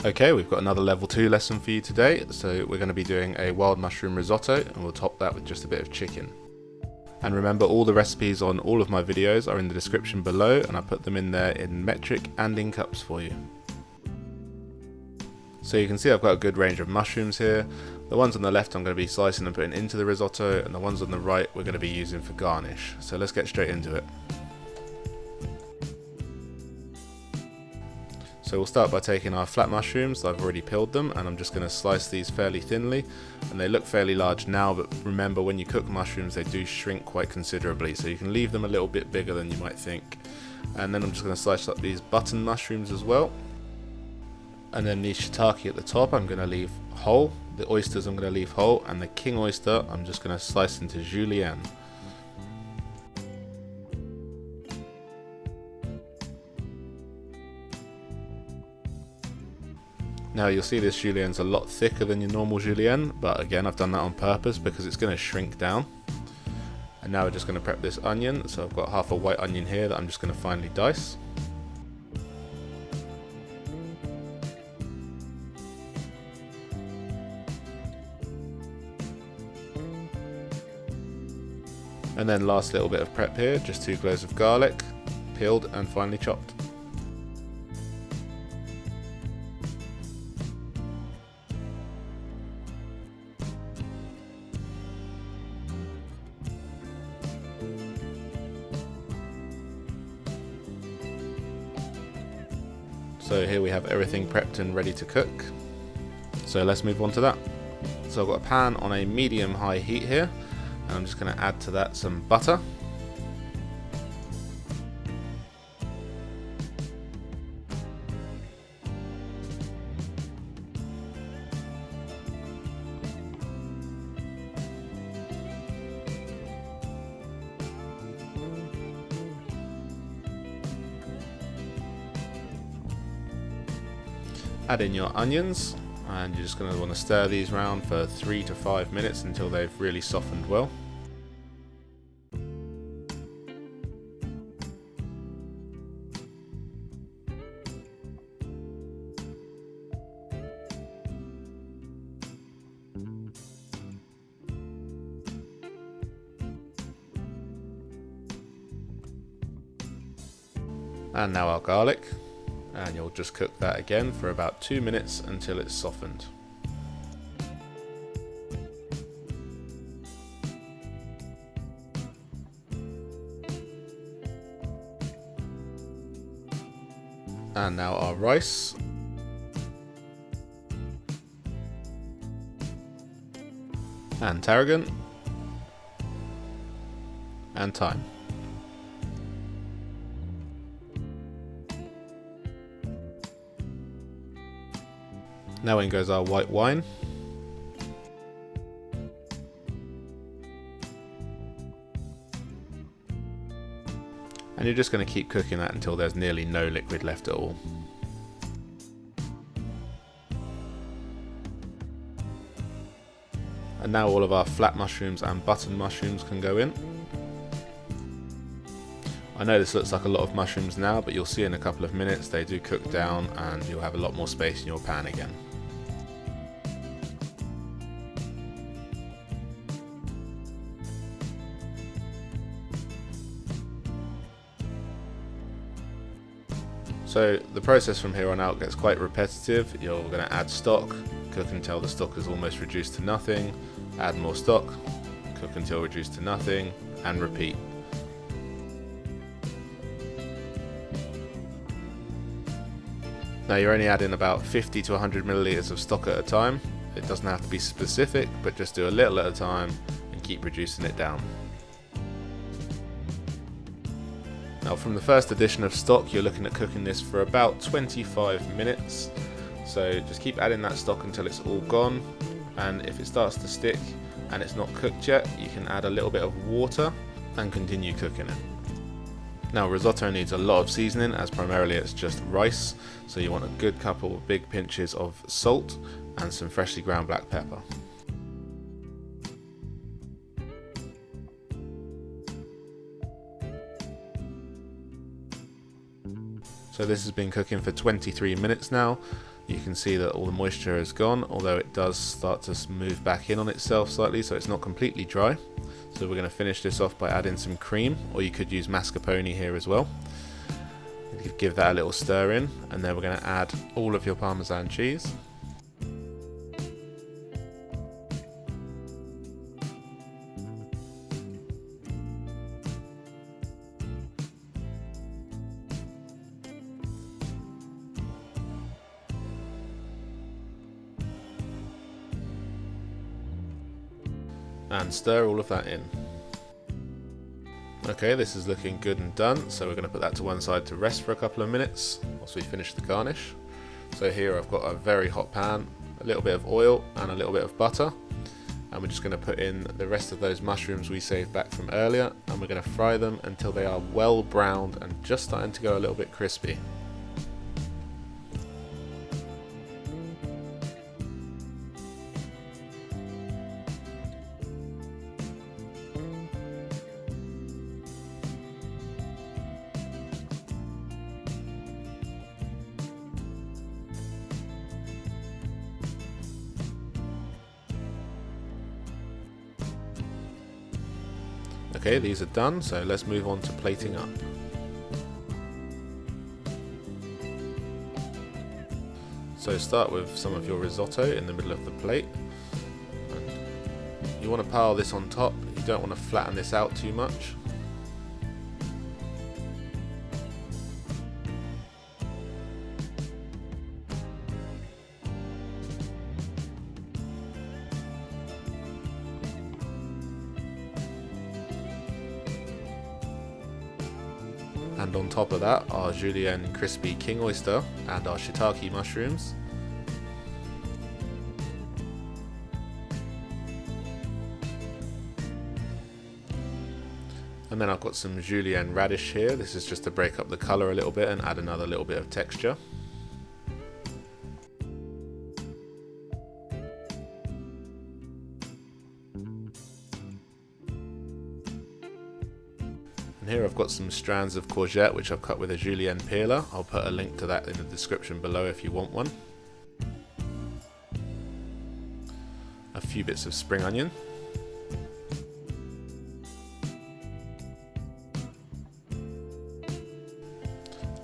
Okay, we've got another level 2 lesson for you today, so we're going to be doing a wild mushroom risotto and we'll top that with just a bit of chicken. And remember, all the recipes on all of my videos are in the description below, and I put them in there in metric and in cups for you. So you can see I've got a good range of mushrooms here. The ones on the left I'm going to be slicing and putting into the risotto, and the ones on the right we're going to be using for garnish. So let's get straight into it. So we'll start by taking our flat mushrooms. I've already peeled them, and I'm just going to slice these fairly thinly, and they look fairly large now, but remember, when you cook mushrooms they do shrink quite considerably, so you can leave them a little bit bigger than you might think. And then I'm just going to slice up these button mushrooms as well, and then the shiitake at the top I'm going to leave whole, the oysters I'm going to leave whole, and the king oyster I'm just going to slice into julienne. Now you'll see this julienne's a lot thicker than your normal julienne, but again I've done that on purpose because it's going to shrink down. And now we're just going to prep this onion, so I've got half a white onion here that I'm just going to finely dice. And then last little bit of prep here, just 2 cloves of garlic, peeled and finely chopped. So here we have everything prepped and ready to cook. So let's move on to that. So I've got a pan on a medium-high heat here, and I'm just going to add to that some butter. Add in your onions, and you're just going to want to stir these around for 3 to 5 minutes until they've really softened well. And now our garlic. And you'll just cook that again for about 2 minutes until it's softened. And now our rice. And tarragon. And thyme. Now in goes our white wine. And you're just going to keep cooking that until there's nearly no liquid left at all. And now all of our flat mushrooms and button mushrooms can go in. I know this looks like a lot of mushrooms now, but you'll see in a couple of minutes they do cook down and you'll have a lot more space in your pan again. So the process from here on out gets quite repetitive. You're going to add stock, cook until the stock is almost reduced to nothing, add more stock, cook until reduced to nothing, and repeat. Now you're only adding about 50 to 100 milliliters of stock at a time. It doesn't have to be specific, but just do a little at a time and keep reducing it down. Now from the first addition of stock, you're looking at cooking this for about 25 minutes. So just keep adding that stock until it's all gone, and if it starts to stick and it's not cooked yet, you can add a little bit of water and continue cooking it. Now risotto needs a lot of seasoning, as primarily it's just rice, so you want a good couple of big pinches of salt and some freshly ground black pepper. So this has been cooking for 23 minutes now. You can see that all the moisture is gone, although it does start to move back in on itself slightly, so it's not completely dry. So we're going to finish this off by adding some cream, or you could use mascarpone here as well. You give that a little stir in, and then we're going to add all of your Parmesan cheese. And stir all of that in. Okay, this is looking good and done, so we're going to put that to one side to rest for a couple of minutes whilst we finish the garnish. So here I've got a very hot pan, a little bit of oil and a little bit of butter, and we're just going to put in the rest of those mushrooms we saved back from earlier, and we're going to fry them until they are well browned and just starting to go a little bit crispy. Okay, these are done, so let's move on to plating up. So start with some of your risotto in the middle of the plate. And you want to pile this on top, you don't want to flatten this out too much. And on top of that, our julienne crispy king oyster and our shiitake mushrooms. And then I've got some julienne radish here. This is just to break up the colour a little bit and add another little bit of texture. And here I've got some strands of courgette which I've cut with a julienne peeler. I'll put a link to that in the description below if you want one. A few bits of spring onion.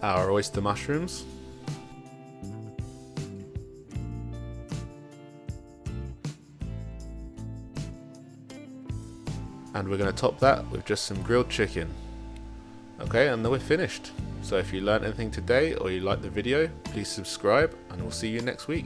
Our oyster mushrooms. And we're going to top that with just some grilled chicken. Okay, and then we're finished. So if you learned anything today or you liked the video, please subscribe and we'll see you next week.